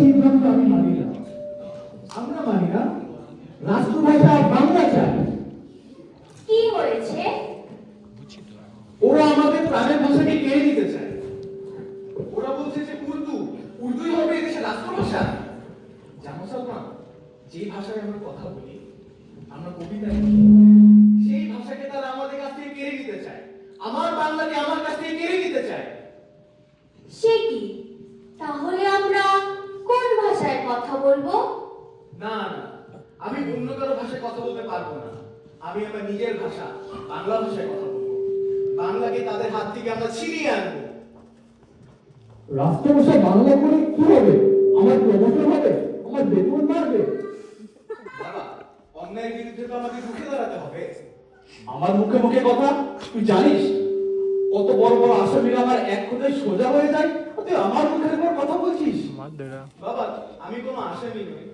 সিদ্ধান্ত আমি মানি না। আমরা মানি না, রাষ্ট্রভাষা বাংলা চাই। কি হয়েছে? ওরা আমাদের প্রাণের ভাষাকে কেড়ে নিতে চায়। ওরা বলছে যে উর্দুই হবে এদেশের রাষ্ট্রভাষা। জানো সালমান, যে ভাষায় আমরা কথা বলি, আমরা কবিতা লিখি, সেই ভাষাকে তারা আমাদের কাছ থেকে কেড়ে নিতে চায়। আমার বাংলাকে আমার কাছ থেকে কেড়ে নিতে চায়। সে কি? তাহলে আমরা কোন ভাষায় কথা বলবো? না না, আমি অন্য কারো ভাষায় কথা বলতে পারবো না। আমি আমার নিজের ভাষা বাংলা ভাষায় কথা বলবো। বাংলাকে তাদের হাত থেকে আমরা ছিনিয়ে আনবো। রাষ্ট্রভাষা বাংলা করে কি হবে? আমার প্রমোশন হবে, আমার বেতন বাড়বে। বাবা, অন্যায়ের বিরুদ্ধে তো আমাকে রুখে দাঁড়াতে হবে। আমার মুখে মুখে কথা তুই জানিস? কত বড় বড় আসামিরা আমার এক কথায় সোজা হয়ে যায়, তুই আমার মুখের উপর কথা বলছিস। বাবা, আমি কোনো আসামি নই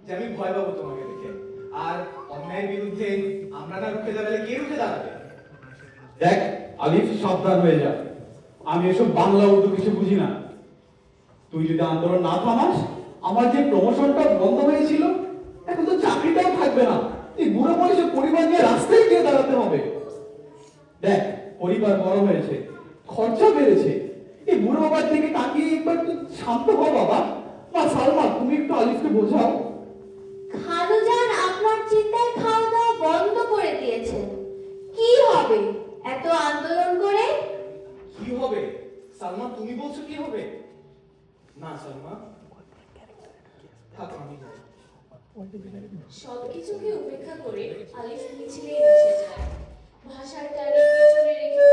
যে আমি ভয় পাবো তোমাকে দেখে। আর অন্যায়ের বিরুদ্ধে আমরা না রুখে দাঁড়ালে কে রুখে দাঁড়াবে? দেখ আলিফ, সাবধান হয়ে যা। আমি এসব বাংলা উর্দু কিছু বুঝি না। তুই যদি আন্দোলন না থামাস, আমার যে প্রমোশনটা বন্ধ হয়েছিল, এখন তো চাকরিটাও থাকবে না। এই বুড়ো বয়সে পরিবার নিয়ে রাস্তায় গিয়ে দাঁড়াতে হবে। দেখ, পরিবার বড় হয়েছে, খরচা বেড়েছে। এই বুড়ো বাবার দিকে তাকিয়ে একবার তুই শান্ত হ বাবা। বা সালমা, তুমি একটু আলিফকে বোঝাও। খালুজান আপনার চিন্তায় খাওয়া দাওয়া বন্ধ করে দিয়েছেন। কি হবে এত আন্দোলন করে? কি হবে সালমা, তুমি বলছো কি হবে? না সালমা, থাক, আমি যাই। সবকিছুকে উপেক্ষা করে আলিফ মিছিলেই মিশে যায়। ভাষার টানে পিছনে রেখে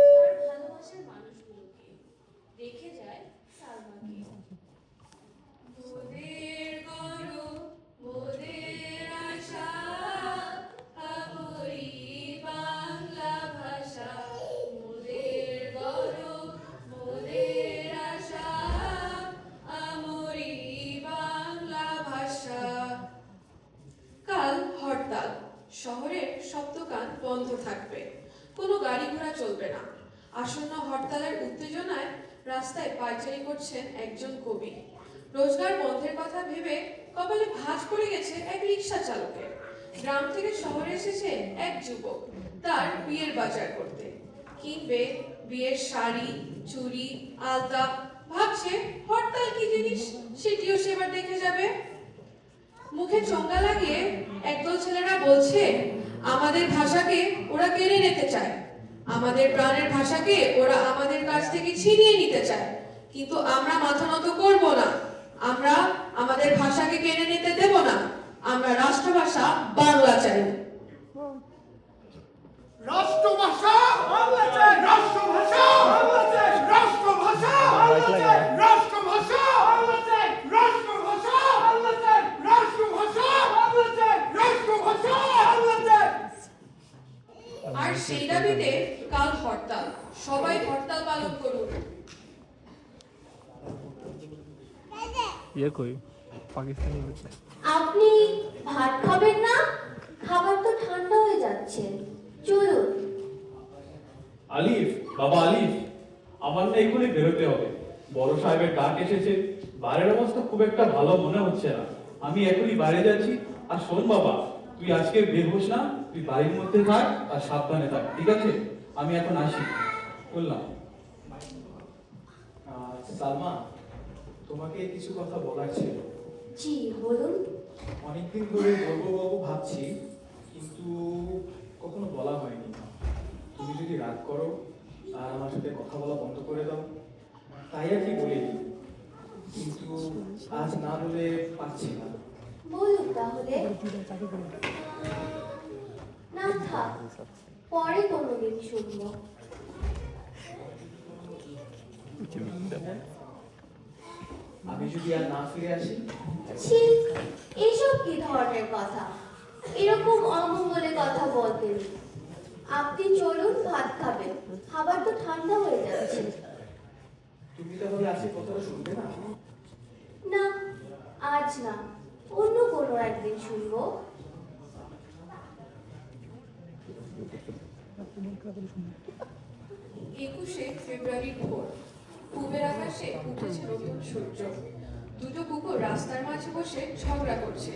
তার ভালোবাসার মানুষগুলোকে রেখে যায় সালমাকে। মোদের গরু মোদের আশা, আমরি বাংলা ভাষা। মোদের গরু মোদের আশা, আমরি বাংলা ভাষা। কাল হরতাল। শহরের সব দোকান বন্ধ থাকবে, কোনো গাড়ি ঘোড়া চলবে না। আসন্ন হরতালের উত্তেজনায় রাস্তায় পায়চারি করছেন একজন কবি। রোজগার বন্ধের কথা ভেবে কপালে ভাঁজ পড়ে গেছে এক রিক্সা চালকের। গ্রাম থেকে শহরে এসেছে এক যুবক তার বিয়ের বাজার করতে। কিনবে বিয়ের শাড়ি, চুড়ি, আলতা। ভাবছে হরতাল কি জিনিস সেটিও সে এবার দেখে যাবে। মুখে চোঙ্গা লাগিয়ে একদল ছেলেরা বলছে, আমাদের ভাষাকে ওরা কেড়ে নিতে চায়, আমাদের প্রাণের ভাষাকে ওরা আমাদের কাছ থেকে ছিনিয়ে নিতে চায়। কিন্তু আমরা মাথা নত করব না। আমরা আমাদের ভাষাকে কেড়ে নিতে দেব না। আমরা রাষ্ট্রভাষা বাংলা চাই। রাষ্ট্রভাষা বাংলা চাই, রাষ্ট্রভাষা বাংলা চাই, রাষ্ট্রভাষা বাংলা চাই, রাষ্ট্রভাষা বাংলা চাই, রাষ্ট্রভাষা বাংলা চাই, রাষ্ট্রভাষা বাংলা চাই, রাষ্ট্রভাষা বাংলা চাই। আর সেই দাবিতে কাল হরতাল। সবাই হরতাল পালন করুন। ये कोई पाकिस्तानी बच्चा। আপনি ভাত খাবেন না? খাবার তো ঠান্ডা হয়ে যাচ্ছে, চলুন। আলিফ, বাবা আলিফ, আমার না এখনই বেরোতে হবে। বড় সাহেবের ডাক এসেছে। বাইরের অবস্থা খুব একটা ভালো মনে হচ্ছে না। আমি এখনই বাইরে যাচ্ছি। আর শোন বাবা, তুই আজকে বের হোস না, তুই বাড়ির মধ্যে থাক আর সাবধানে থাক, ঠিক আছে? আমি এখন আসি, বললাম। সালমা, তোমাকে কিছু কথা বলার ছিল। জি বলুন। অনেকদিন ধরে বলবো বাবু ভাবছি, কিন্তু কখনো বলা হয়নি। তুমি যদি রাগ করো আর আমার সাথে কথা বলা বন্ধ করে দাও, তাই আর কি বলিনি। কিন্তু আজ না বলে পারছি না। বলুন তাহলে। না থাক, পরে কোনোদিন শুনবো। আমি যদি আর না ফিরে আসি? ছি, এসব কি ধরনের কথা? এরকম অমঙ্গলে কথা বলতেন। আপনি চলুন, ভাত খাবেন। খাবার তো ঠান্ডা হয়ে যাচ্ছে। তুমি তাহলে আজকে কথাটা শুনবে না? না, আজ না, অন্য কোনো একদিন শুনবো। 21শে ফেব্রুয়ারি ভোর। পূবের আকাশে উঠেছে নতুন সূর্য। দুটো কুকুর রাস্তার মাঝে বসে ঝগড়া করছে।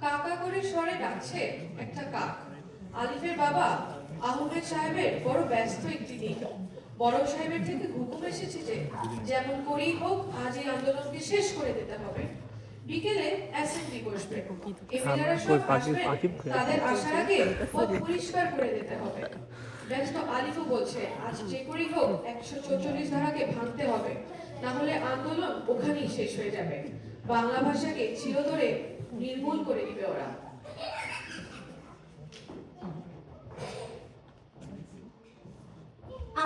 কাকা করে স্বরে ডাকছে একটা কাক। আলিফের বাবা আহমেদ সাহেবের বড় ব্যস্ত একটি দিন। বড় সাহেবের থেকে হুকুম এসেছে যে যেমন করেই হোক আজ এই আন্দোলনকে শেষ করে দিতে হবে। বিকেলে অ্যাসেম্বলি বসবে। এমএলএরা সব আসবেন, তাদের আসার আগে পথ পরিষ্কার করে দিতে হবে। ব্যস্ত আলিফও বলছে আজ যে করেই হোক 144 ধারাকে ভাঙতে হবে, না হলে আন্দোলন ওখানেই শেষ হয়ে যাবে। বাংলা ভাষাকে চিরতরে নির্মূল করে দিবে ওরা।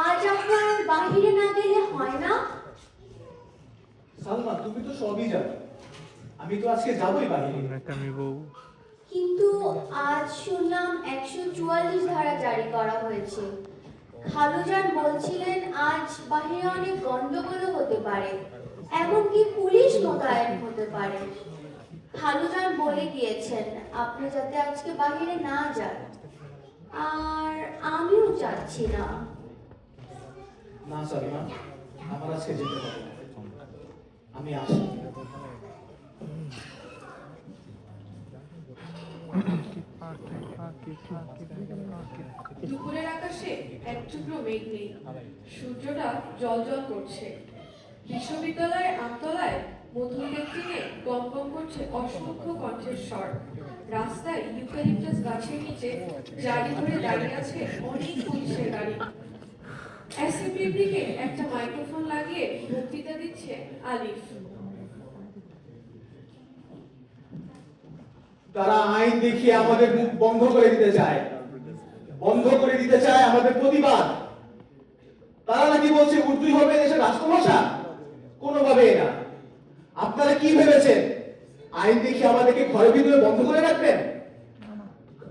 আজ আপনার বাহিরে না গেলে হয় না? সালমা, তুমি তো সবই জানো, আমি তো আজকে যাবোই বাইরে। নাকামি বউ। কিন্তু আজ শুনলাম 144 ধারা জারি করা হয়েছে। খালুজান বলছিলেন আজ বাহিরে অনেক গন্ডগোলও হতে পারে, এমনকি পুলিশ মোতায়েন হতে পারে। খালুজান বলে গিয়েছেন আপনি যাতে আজকে বাহিরে না যান, আর আমিও যাচ্ছি না। না সালমা, আমার আজকে যেতে হবে না। আমি আসি। দুপুরের আকাশে এক টুকরো মেঘ নেই, সূর্যটা জ্বলজ্বল করছে। বিশ্ববিদ্যালয়ের আমতলায় মধুরের দিনে গম গম করছে অসংখ্য কণ্ঠের স্বর। রাস্তায় ইউক্যালিপটাস গাছের নিচে জারি ধরে দাঁড়িয়ে আছে অনেক পুলিশের গাড়ি। অ্যাসেম্বলির দিকে একটা মাইক্রোফোন লাগিয়ে বক্তৃতা দিচ্ছে আলিফ। তারা আইন দেখিয়ে আমাদের মুখ বন্ধ করে দিতে চায়, বন্ধ করে দিতে চায় আমাদের প্রতিবাদ। তারা নাকি বলছে উর্দুই হবে দেশের রাষ্ট্রভাষা। কোনোভাবেই না। আপনারা কি ভেবেছেন আইন দেখিয়ে আমাদেরকে ঘরের ভিতরে বন্ধ করে রাখবেন?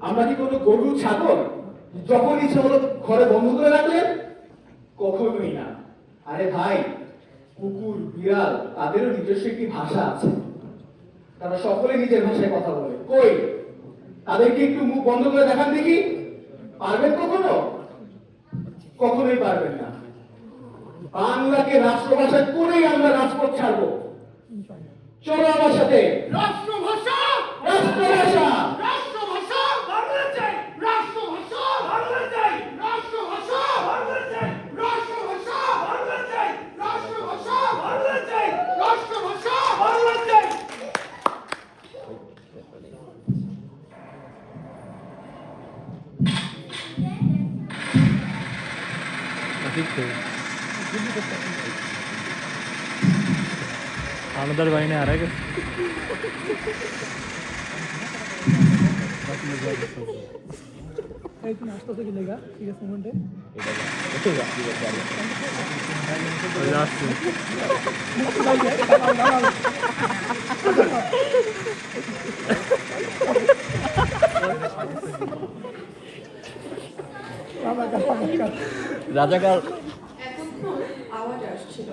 আমরা কি কোনো গরু ছাগল যখন ইচ্ছে হলো ঘরে বন্ধ করে রাখলেন? কখনোই না। আরে ভাই, কুকুর বিড়াল তাদেরও নিজস্ব একটি ভাষা আছে, তারা সকলে নিজের ভাষায় কথা বলে। কই তাদেরকে একটু মুখ বন্ধ করে দেখান দেখি, পারবেন কখনো? কখনোই পারবেন না। বাংলাকে রাষ্ট্রভাষা করেই আমরা রাজপথ ছাড়বো। চলো আমার সাথে। রাষ্ট্রভাষা রাষ্ট্রভাষা রাষ্ট্রভাষা বাংলা চাই, রাষ্ট্রভাষা বাংলা চাই, রাষ্ট্রভাষা বাংলা চাই, রাষ্ট্রভাষা বাংলা চাই, রাষ্ট্রভাষা বাংলা চাই, রাষ্ট্রভাষা বাংলা চাই। ঠিক তো आनंदर भाई ने आ रहा है क्या नाश्ता से मिलेगा ठीक है मोमेंट রাজাকার এতক্ষণ আওয়াজ আসছিল,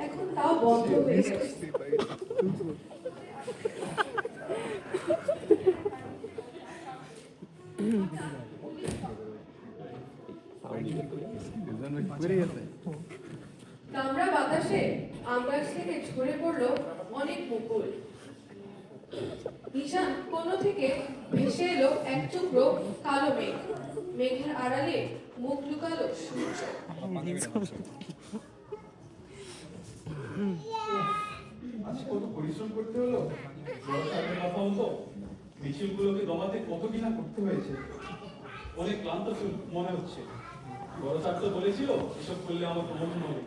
এখন তাও বন্ধ হয়ে গেছে। কামরা বাতাসে আম গাছ থেকে ঝরে পড়লো অনেক মুকুল। ঈশান কোন থেকে ভেসে এলো এক টুকরো কালো মেঘ। মেঘের আড়ালে মুখ লুকালো সূর্য। আজ কত পরিশ্রম করতে হলো, কথা মতো মিছিলগুলোকে দমাতে কত কিনা করতে হয়েছে। অনেক ক্লান্ত মনে হচ্ছে। বড় স্যার তো বলেছিল এসব করলে আমার প্রমোশন হবে।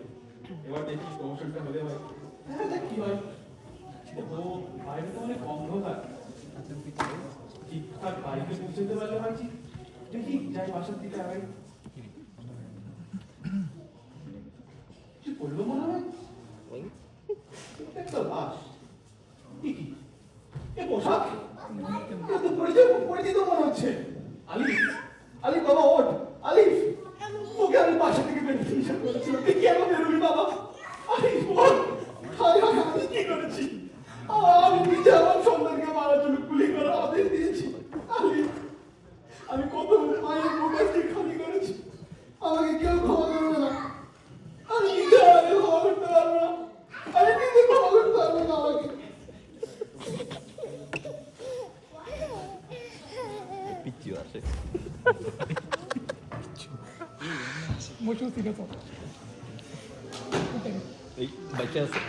এবার দেখি প্রমোশনটা হলে হয়, কি হয়। ও বাইরে তো অনেক অন্ধকার, ঠিকঠাক বাড়িতে পৌঁছতে পারলে ভাবছি দেখি যাই বাসার দিকে আগে। কিছু করলো মনে হয় একটা লাশ। কি এ পোশাক তো পরিচিত মনে হচ্ছে। আলিফ, আলিফ বাবা ওঠ। আলিফ, তোকে আমি বাসা থেকে বেরোতে নিষেধ করেছিলাম, তুই কেন বেরোলি বাবা? আলিফ ওঠ। হায় হায়, আমি কি করেছি? আমি নিজে আমার সন্তানকে মারার জন্য গুলি করার আদেশ দিয়েছি। আলিফ, আমি কত মায়ের মুখ আজকে খালি করেছি, আমাকে কেউ ক্ষমা করবে না। আমি নিজে আমাকে ক্ষমা করতে পারবো না, আমি নিজে ক্ষমা করতে পারবো না আমাকে। পিচ্ছি আছে মুশু সিরিয়াস এই বাচ্চা আছে